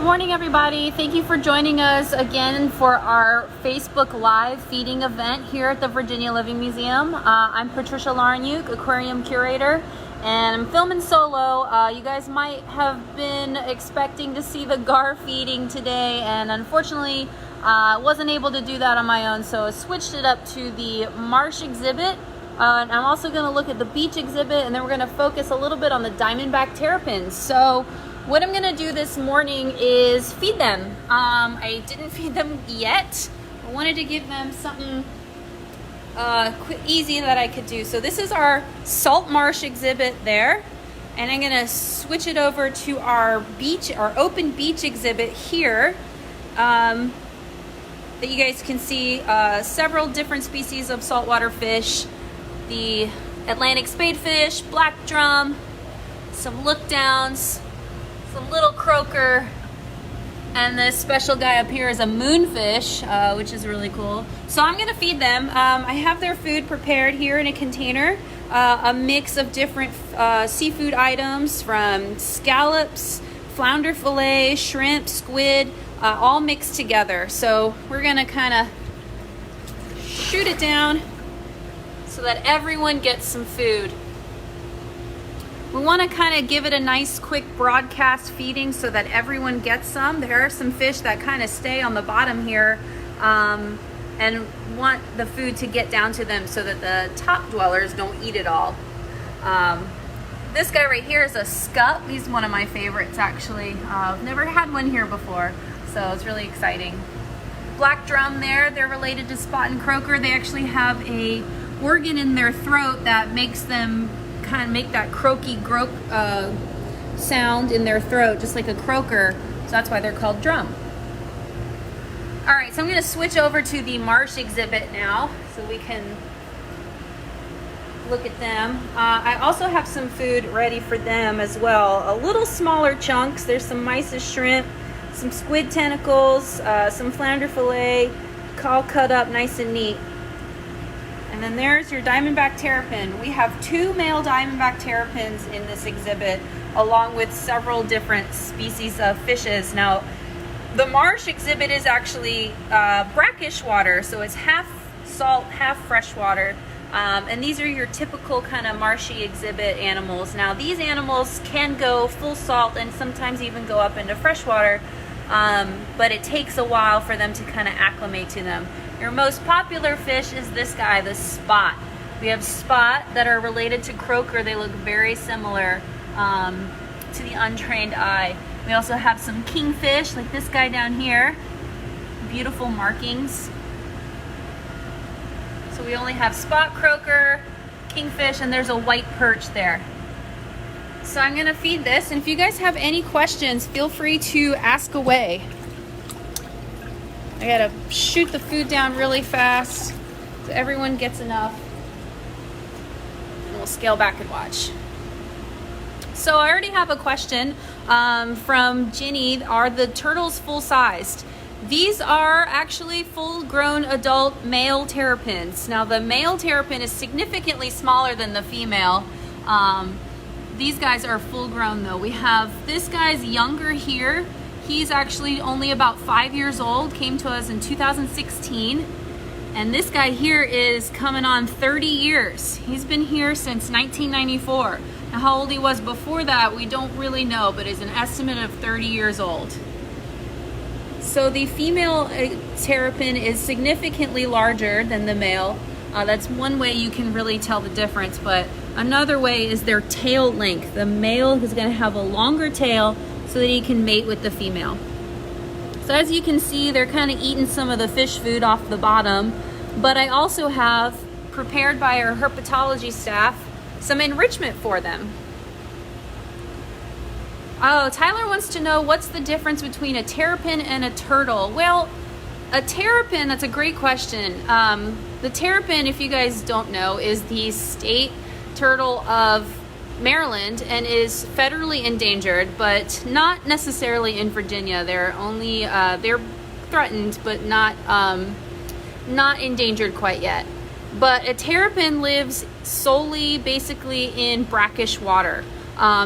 morning, everybody. Thank you for joining us again for our Facebook Live feeding event here at the Virginia Living Museum. I'm Patricia Laranyuk, aquarium curator, and I'm filming solo. You guys might have been expecting to see the gar feeding today, and unfortunately wasn't able to do that on my own, so I switched it up to the marsh exhibit. And I'm also going to look at the beach exhibit, and then we're going to focus a little bit on the diamondback terrapins. So what I'm going to do this morning is feed them. I didn't feed them yet. I wanted to give them something quick, easy that I could do. So this is our salt marsh exhibit there, and I'm going to switch it over to our beach, our open beach exhibit here. That you guys can see several different species of saltwater fish. The Atlantic spadefish, black drum, some look downs, some little croaker, and this special guy up here is a moonfish, which is really cool. So I'm gonna feed them. I have their food prepared here in a container, a mix of different seafood items from scallops, flounder fillet, shrimp, squid, all mixed together. So we're gonna kind of shoot it down so that everyone gets some food. We want to kind of give it a nice quick broadcast feeding so that everyone gets some. There are some fish that kind of stay on the bottom here and want the food to get down to them so that the top dwellers don't eat it all. This guy right here is a scup. He's one of my favorites, actually. I've never had one here before, so it's really exciting. Black drum there, they're related to spot and croaker. They actually have a organ in their throat that makes them kind of make that croaky sound in their throat, just like a croaker. So that's why they're called drum. All right, so I'm going to switch over to the marsh exhibit now so we can look at them. I also have some food ready for them as well. A little smaller chunks. There's some mysis shrimp, some squid tentacles, some flounder fillet, all cut up nice and neat. And then there's your diamondback terrapin. We have 2 male diamondback terrapins in this exhibit, along with several different species of fishes. Now, the marsh exhibit is actually brackish water, so it's half salt, half freshwater. And these are your typical kind of marshy exhibit animals. Now, these animals can go full salt and sometimes even go up into freshwater, but it takes a while for them to kind of acclimate to them. Your most popular fish is this guy, the spot. We have spot that are related to croaker. They look very similar to the untrained eye. We also have some kingfish, like this guy down here. Beautiful markings. So we only have spot croaker, kingfish, and there's a white perch there. So I'm gonna feed this, and if you guys have any questions, feel free to ask away. I gotta shoot the food down really fast so everyone gets enough. And we'll scale back and watch. So I already have a question from Ginny. Are the turtles full-sized? These are actually full-grown adult male terrapins. Now the male terrapin is significantly smaller than the female. These guys are full-grown though. We have this guy's younger here. He's actually only about 5 years old, came to us in 2016. And this guy here is coming on 30 years. He's been here since 1994. Now how old he was before that, we don't really know, but it's an estimate of 30 years old. So the female terrapin is significantly larger than the male. That's one way you can really tell the difference, but another way is their tail length. The male is gonna have a longer tail so that he can mate with the female. So as you can see, they're kind of eating some of the fish food off the bottom, but I also have, prepared by our herpetology staff, some enrichment for them. Oh, Tyler wants to know what's the difference between a terrapin and a turtle. Well, a terrapin, that's a great question. The terrapin, if you guys don't know, is the state turtle of Maryland and is federally endangered, but not necessarily in Virginia. They're only they're threatened, but not endangered quite yet. But a terrapin lives solely basically in brackish water.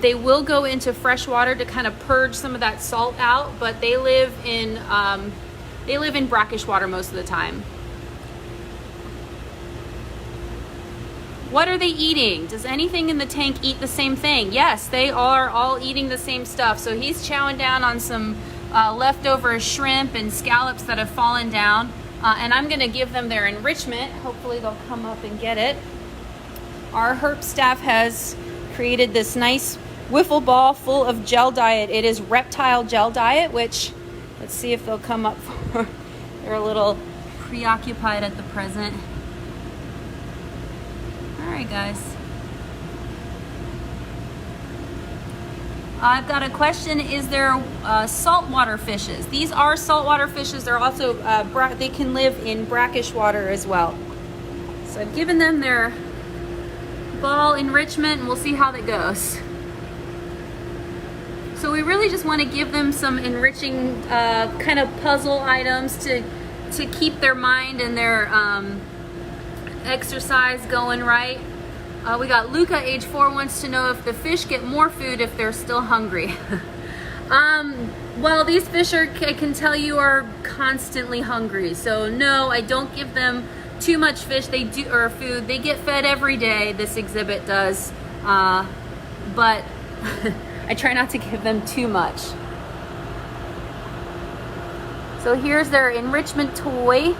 They will go into fresh water to kind of purge some of that salt out, but they live in brackish water most of the time. What are they eating? Does anything in the tank eat the same thing? Yes, they are all eating the same stuff. So he's chowing down on some leftover shrimp and scallops that have fallen down. And I'm gonna give them their enrichment. Hopefully they'll come up and get it. Our herp staff has created this nice wiffle ball full of gel diet. It is reptile gel diet, which, let's see if they'll come up for, they're a little preoccupied at the present. All right, guys. I've got a question. Is there saltwater fishes? These are saltwater fishes. They're also, they can live in brackish water as well. So I've given them their ball enrichment and we'll see how that goes. So we really just want to give them some enriching kind of puzzle items to keep their mind and their exercise going right. We got Luca, age 4, wants to know if the fish get more food if they're still hungry. Well, these fish I can tell you are constantly hungry. So no, I don't give them too much fish. They do, or food. They get fed every day. This exhibit does, but I try not to give them too much. So here's their enrichment toy.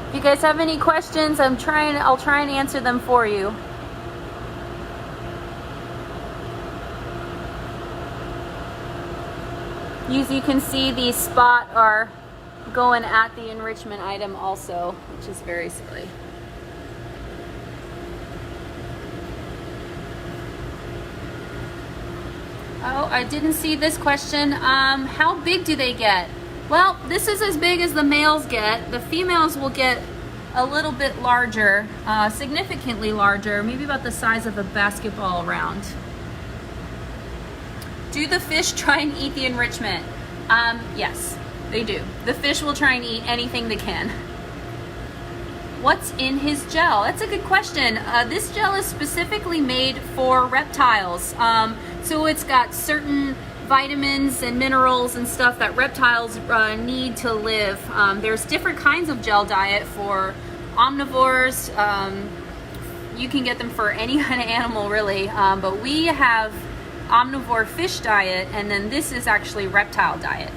If you guys have any questions, I'll try and answer them for you. As you can see, the spot are going at the enrichment item also, which is very silly. Oh, I didn't see this question. How big do they get? Well, this is as big as the males get. The females will get a little bit larger, significantly larger, maybe about the size of a basketball round. Do the fish try and eat the enrichment? Yes, they do. The fish will try and eat anything they can. What's in his gel? That's a good question. This gel is specifically made for reptiles. So it's got certain vitamins and minerals and stuff that reptiles need to live. There's different kinds of gel diet for omnivores. You can get them for any kind of animal really, but we have omnivore fish diet, and then this is actually reptile diet.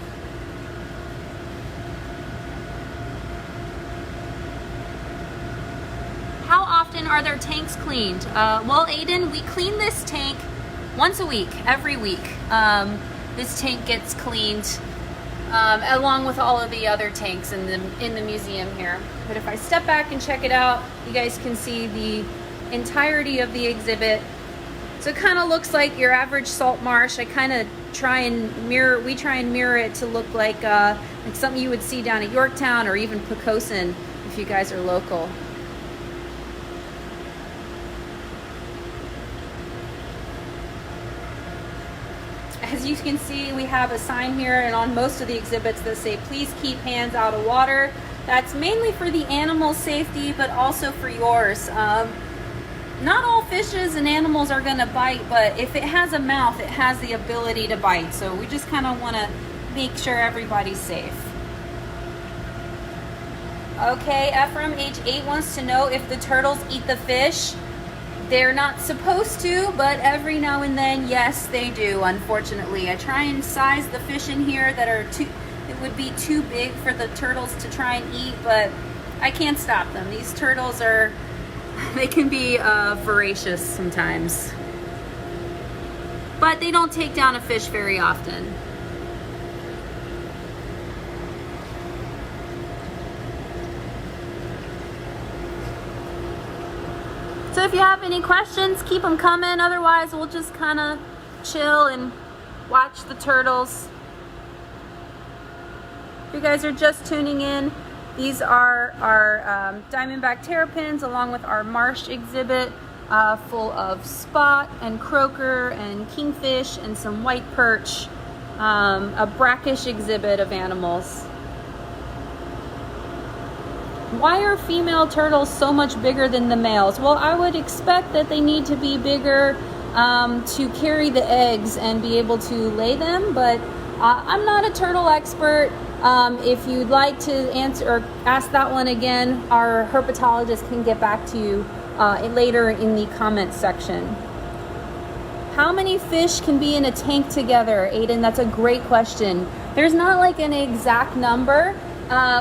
How often are their tanks cleaned? Well, Aiden, we clean this tank once a week, every week. This tank gets cleaned along with all of the other tanks in the museum here. But if I step back and check it out, you guys can see the entirety of the exhibit. So it kind of looks like your average salt marsh. I kind of try and mirror it to look like something you would see down at Yorktown or even Poquoson if you guys are local. As you can see, we have a sign here and on most of the exhibits that say, please keep hands out of water. That's mainly for the animal's safety, but also for yours. Not all fishes and animals are gonna bite, but if it has a mouth, it has the ability to bite. So we just kind of wanna make sure everybody's safe. Okay, Ephraim, age 8, wants to know if the turtles eat the fish. They're not supposed to, but every now and then, yes, they do, unfortunately. I try and size the fish in here that are it would be too big for the turtles to try and eat, but I can't stop them. These turtles they can be voracious sometimes. But they don't take down a fish very often. So if you have any questions, keep them coming. Otherwise, we'll just kind of chill and watch the turtles. If you guys are just tuning in, these are our diamondback terrapins along with our marsh exhibit full of spot and croaker and kingfish and some white perch, a brackish exhibit of animals. Why are female turtles so much bigger than the males? Well, I would expect that they need to be bigger to carry the eggs and be able to lay them, but I'm not a turtle expert. If you'd like to answer or ask that one again, our herpetologist can get back to you later in the comments section. How many fish can be in a tank together, Aiden? That's a great question. There's not like an exact number.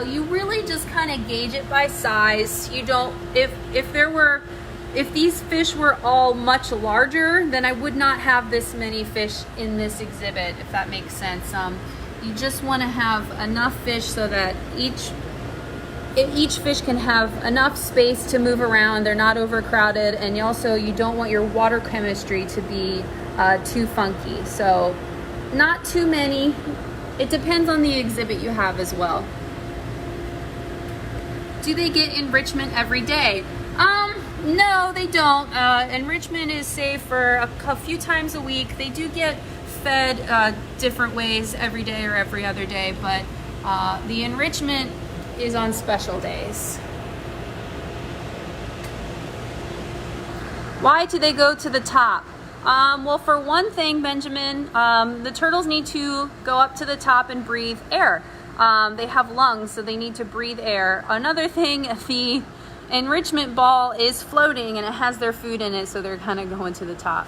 You really just kind of gauge it by size. You don't, if these fish were all much larger, then I would not have this many fish in this exhibit, if that makes sense. You just want to have enough fish so that each fish can have enough space to move around. They're not overcrowded, and you don't want your water chemistry to be too funky. So not too many. It depends on the exhibit you have as well. Do they get enrichment every day? No, they don't. Enrichment is safe for a few times a week. They do get fed different ways every day or every other day, but the enrichment is on special days. Why do they go to the top? Well, for one thing, Benjamin, the turtles need to go up to the top and breathe air. They have lungs, so they need to breathe air. Another thing, the enrichment ball is floating and it has their food in it, so they're kind of going to the top.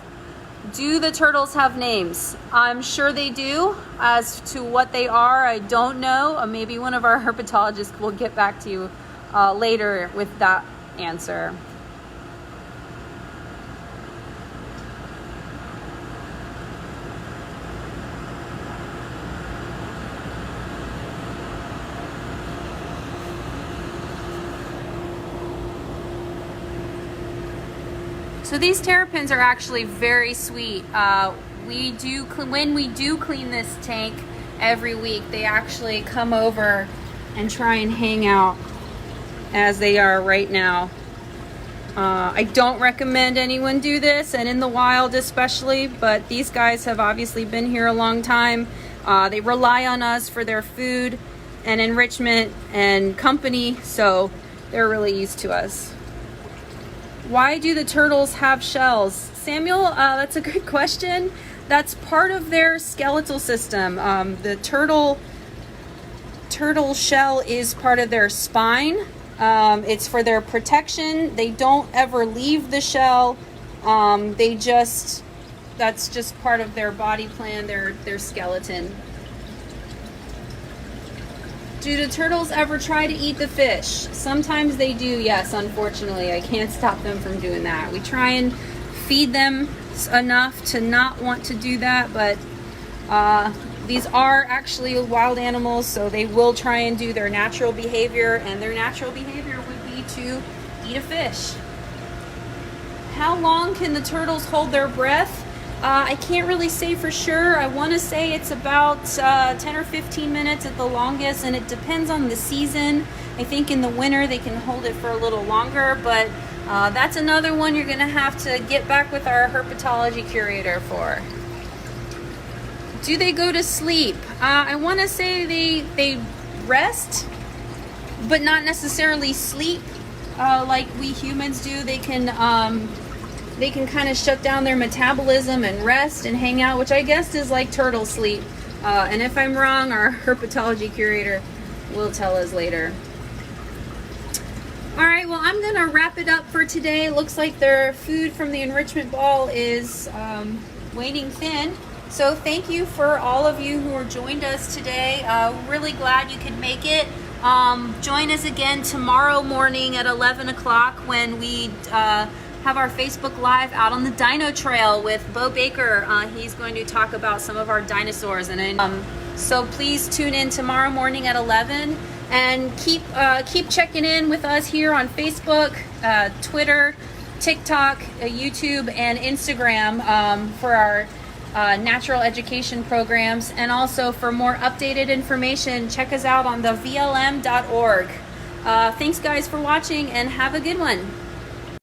Do the turtles have names? I'm sure they do. As to what they are, I don't know. Maybe one of our herpetologists will get back to you later with that answer. So these terrapins are actually very sweet. When we do clean this tank every week, they actually come over and try and hang out as they are right now. I don't recommend anyone do this, and in the wild especially, but these guys have obviously been here a long time. They rely on us for their food and enrichment and company, so they're really used to us. Why do the turtles have shells? Samuel, that's a good question. That's part of their skeletal system. The turtle shell is part of their spine. It's for their protection. They don't ever leave the shell. That's just part of their body plan, their skeleton. Do the turtles ever try to eat the fish? Sometimes they do, yes, unfortunately. I can't stop them from doing that. We try and feed them enough to not want to do that, but these are actually wild animals, so they will try and do their natural behavior, and their natural behavior would be to eat a fish. How long can the turtles hold their breath? I can't really say for sure. I want to say it's about 10 or 15 minutes at the longest, and it depends on the season. I think in the winter they can hold it for a little longer, but that's another one you're going to have to get back with our herpetology curator for. Do they go to sleep? I want to say they rest, but not necessarily sleep like we humans do. They can kind of shut down their metabolism and rest and hang out, which I guess is like turtle sleep. And if I'm wrong, our herpetology curator will tell us later. All right, well, I'm gonna wrap it up for today. It looks like their food from the enrichment ball is waning thin. So thank you for all of you who joined us today. Really glad you could make it. Join us again tomorrow morning at 11 o'clock when we have our Facebook Live out on the Dino Trail with Bo Baker. He's going to talk about some of our dinosaurs, and so please tune in tomorrow morning at 11, and keep checking in with us here on Facebook, Twitter, TikTok, YouTube, and Instagram for our natural education programs, and also for more updated information, check us out on the VLM.org. Thanks guys for watching, and have a good one.